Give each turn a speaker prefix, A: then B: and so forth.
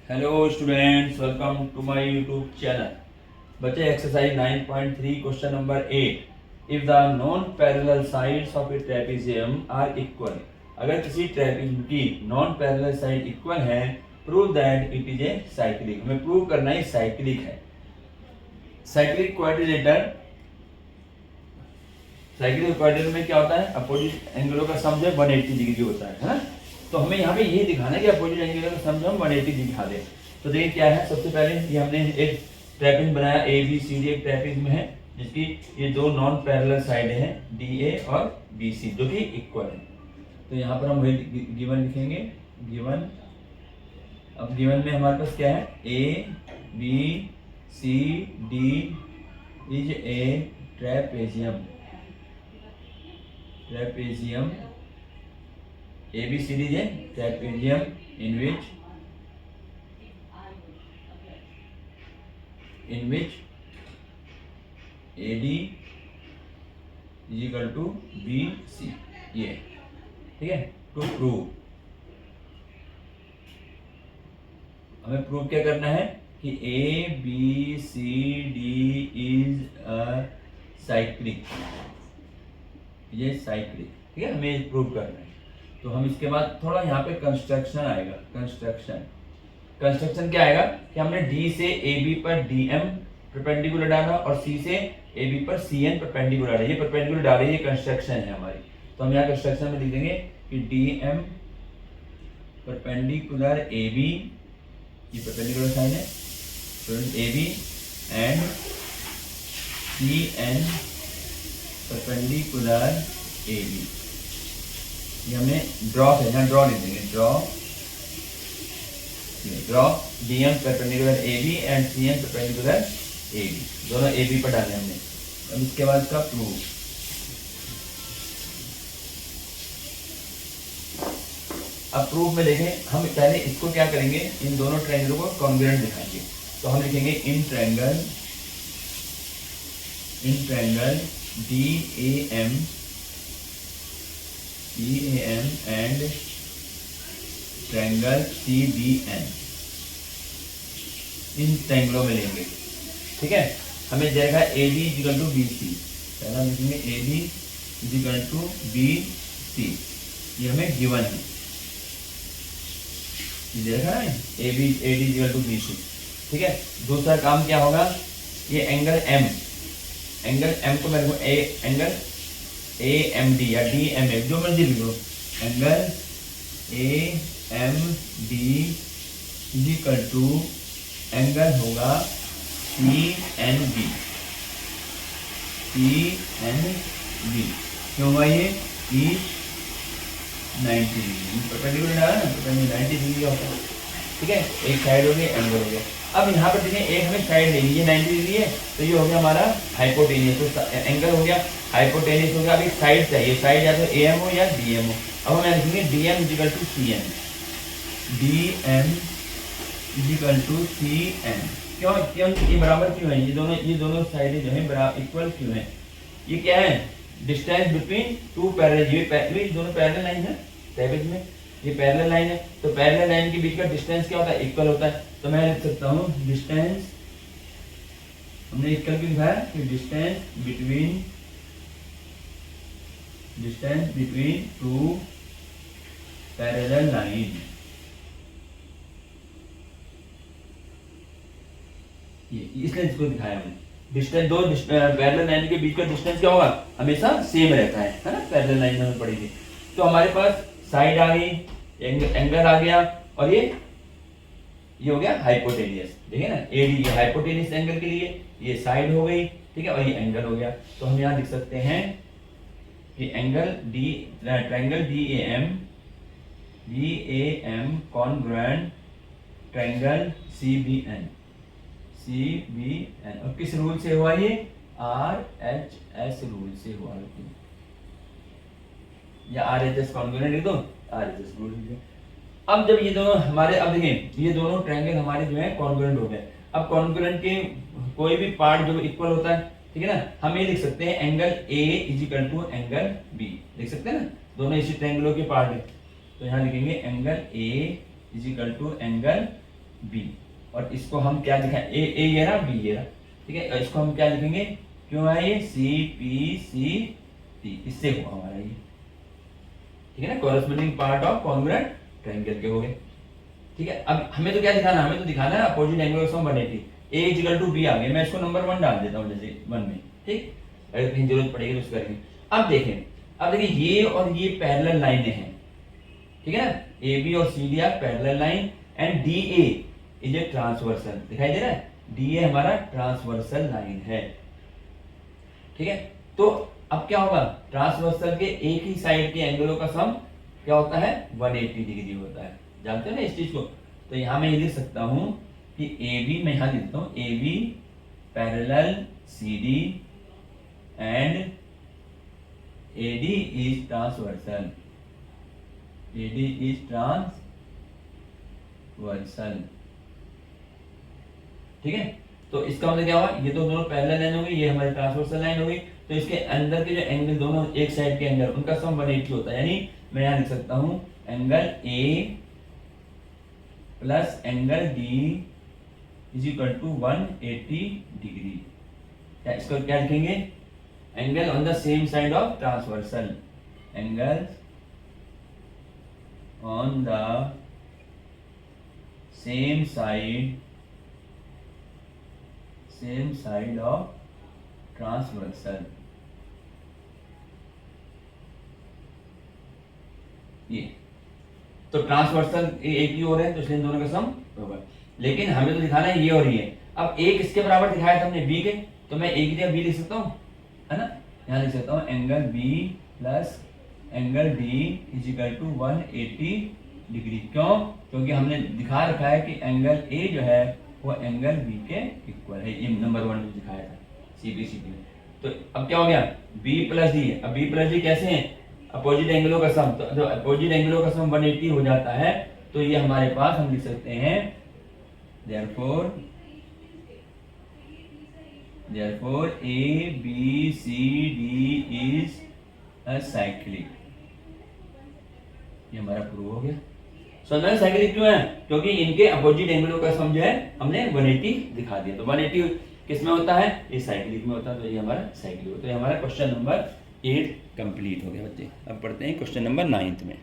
A: Hello students, welcome to my YouTube channel. बच्चे exercise 9.3 question number 8। If the non parallel sides of a trapezium are equal, अगर किसी trapezium की non parallel side equal है, prove that it is a cyclic. हमें prove करना है cyclic है। Cyclic quadrilateral, cyclic quadrilateral में क्या होता है? अपोजिट एंगलों का सम जो 180 डिग्री होता है ना। तो हमें यहाँ पे ये दिखाना है कि अपोजिट एंगल का सम जो हम 180 दिखा दे। तो देखिए क्या है, सबसे पहले ये हमने एक ट्रेपेज बनाया, ए बी सी डी एक ट्रेपेज में है, जिसकी ये दो नॉन पैरेलल साइड हैं, डी ए और बी सी, जो कि इक्वल है। तो यहाँ पर हम वही गिवन लिखेंगे, गिवन। अब गिवन में हमारे पास क्या है? A B C D is a trapezium, trapezium ABCD is a trapezium in which AD is equal to BC, ये ठीक है। टू प्रूव, हमें प्रूव क्या करना है कि ABCD इज अ साइक्लिक, ये साइक्लिक, ठीक है। हमें प्रूव करना है। तो हम इसके बाद थोड़ा यहाँ पे कंस्ट्रक्शन आएगा। कंस्ट्रक्शन क्या आएगा कि हमने डी से ए बी पर डी एम परपेंडिकुलर डाला और सी से ए बी पर सी एन परपेंडिकुलर डाला। ये परपेंडिकुलर डाले, ये कंस्ट्रक्शन है हमारी। तो हम यहाँ कंस्ट्रक्शन में लिख देंगे कि D M perpendicular A B, ये परपेंडिकुलर साइन है, A B, and C N perpendicular A B. ये हमने ड्रॉ है, यहाँ ड्रॉ लिख देंगे, draw D M perpendicular A B and C N perpendicular A B, दोनों ए बी पर डाले हमने। अब इसके बाद इसका प्रूव, अब प्रूफ में देखें, हम पहले इसको क्या करेंगे, इन दोनों ट्रायंगलों को कॉन्ग्रुएंट दिखाएंगे। तो हम लिखेंगे in triangle D A M and triangle CBN, इन ट्रायंगलों में लेंगे, ठीक है। हमें जाएगा AD इक्वल टू BC, पहला लिखेंगे AD इक्वल टू BC, ये हमें गिवन है, देखा है, AD इक्वल टू BC, ठीक है। दूसरा काम क्या होगा, ये एंगल M को मैं एंगल AMD या DMF, जो मर्जी लिखो, angle AMD is equal to angle होगा CNB, क्यों होगा ये? 90 डिग्री परपेंडिकुलर डाला ना, तो 90 डिग्री का होता है, ठीक है। एक साइड हो गई, एंगल हो गया। अब यहाँ पर देखें, एक हमें साइड लेनी, ये 90 डिग्री है, तो ये हो गया हमारा हाइपोटेनियस, तो एंगल हो गया, हाइपोटेनियस हो गया। अब एक साइड चाहिए, साइड या तो AM हो या DM हो। अब हम लिखेंगे DM equal to CN, DM equal to CN। क्यों ये बराबर क्यों है? ये दोनों साइडें जो है बराबर इक्वल क्यों है? ये क्या है? डिस्टेंस बिटवीन टू पैरेलल, ये दोनों पैरेलल लाइन है ट्रेपेज में, ये पैरेलल लाइन है, तो पैरेलल लाइन के बीच का डिस्टेंस क्या होता है? इक्वल होता है। तो मैं लिख सकता हूँ डिस्टेंस, हमने इक्वल क्यों लिखा है कि distance between two parallel line, ये इसलिए इसको दिखाया हमने। डिस्टेंस दो पैरेलल लाइन के बीच का डिस्टेंस क्या होगा? हमेशा सेम रहता है ना, पैरेलल लाइन में पड़ेगी। तो हमारे पास साइड आ गई, एंगल आ गया, और ये हो गया हाइपोटेनियस, देखिए ना, AD ये हाइपोटेनियस एंगल के लिए, ये साइड हो गई, ठीक है, और ये एंगल हो गया। तो हम यहाँ लिख सकते हैं कि angle triangle DAM congruent triangle CBN, और किस रूल से हुआ ये? RHS रूल से हुआ, या RHS कॉन्ग्रुएंट लिख दो, RHS रूल लिख दो। अब जब ये दोनों हमारे, अब देखें, ये दोनों ट्रायंगल हमारे जो है कॉन्ग्रुएंट हो गए। अब कॉन्ग्रुएंट के कोई भी पार्ट जो इक्वल होता है, ठीक है ना, हम ये लिख सकते हैं angle A is equal to angle B, लिख सकते हैं ना, दोनों इसी ट्रायंगलों के पार्ट है। तो यहाँ लिखेंगे angle A is equal to angle B, और इसको हम क्या लिखा है, ए ये रहा, बी ये रहा, ठीक है। इसको हम क्या लिखेंगे, क्यों है ये सी पी सी टी, इससे हुआ हमारा ये, ठीक है ना, corresponding part of congruent triangle के हो गए, ठीक है। अब हमें तो क्या दिखाना है, हमें तो दिखाना है अपोजिट एंगल का सम 180, ए इक्वल टू बी आ गया, मैं इसको नंबर 1 डाल देता हूं जैसे 1 में, ठीक, अगर कहीं जरूरत पड़ेगी तो उसको करेंगे। अब देखिए ये और ये पैरेलल लाइनें हैं, ठीक है ना, ए बी और C D are parallel line and D A is a transversal, दिखाई दे रहा है, डी ए हमारा ट्रांसवर्सल लाइन है, ठीक है। तो अब क्या होगा, ट्रांसवर्सल के एक ही साइड के एंगलों का सम क्या होता है, 180 डिग्री होता है, जानते हो ना इस चीज को। तो यहां मैं ये लिख सकता हूं कि ए बी, मैं यहां लिखता हूं A B parallel C D and A D is transversal, A D is transversal, ठीक है। तो इसका मतलब क्या हुआ, ये तो दोनों पैरेलल लाइन हो गई, ये हमारी ट्रांसवर्सल लाइन हो गई, तो इसके अंदर के जो एंगल दोनों एक साइड के एंगल उनका सम 180 होता है, यानी मैं यहां लिख सकता हूं angle A plus angle D is equal to 180 degree, या इसको क्या लिखेंगे, angle on the same side of transversal, angle on the same side of transversal, ये तो ट्रांसवर्सल एक ही हो रहा है, तो इसलिए दोनों का सम होगा, लेकिन हमें तो दिखाना है ये और ये। अब एक इसके बराबर दिखाया था हमने बी के, तो मैं एक जगह बी लिख सकता हूँ, है ना, यहाँ लिख सकता हूँ angle B plus angle D is equal to 180 degree, क्यों, क्योंकि हमने दिखा रखा है कि एंगल ए जो है वो एंगल बी के इक्वल है, ये नंबर 1 में दिखाया था सीबीसीटी में। तो अब क्या हो गया, बी प्लस डी, अब बी प्लस डी कैसे हैं, अपोजिट एंगलों का सम, तो जो अपोजिट एंगलों का सम 180 हो जाता है, तो ये हमारे पास हम लिख सकते हैं therefore A B C D is a cyclic, ये हमारा प्रूव हो गया। समझ साइक्लिक क्यों है, क्योंकि इनके अपोजिट एंगलों का सम जो है हमने 180 दिखा दिया, तो 180 किस में होता है, ये साइक्लिक में होता है, तो ये हमारा साइक्लिक होता है। तो ये हमारा क्वेश्चन नंबर 8 कंप्लीट हो गया बच्चे। अब पढ़ते हैं क्वेश्चन नंबर 9 में।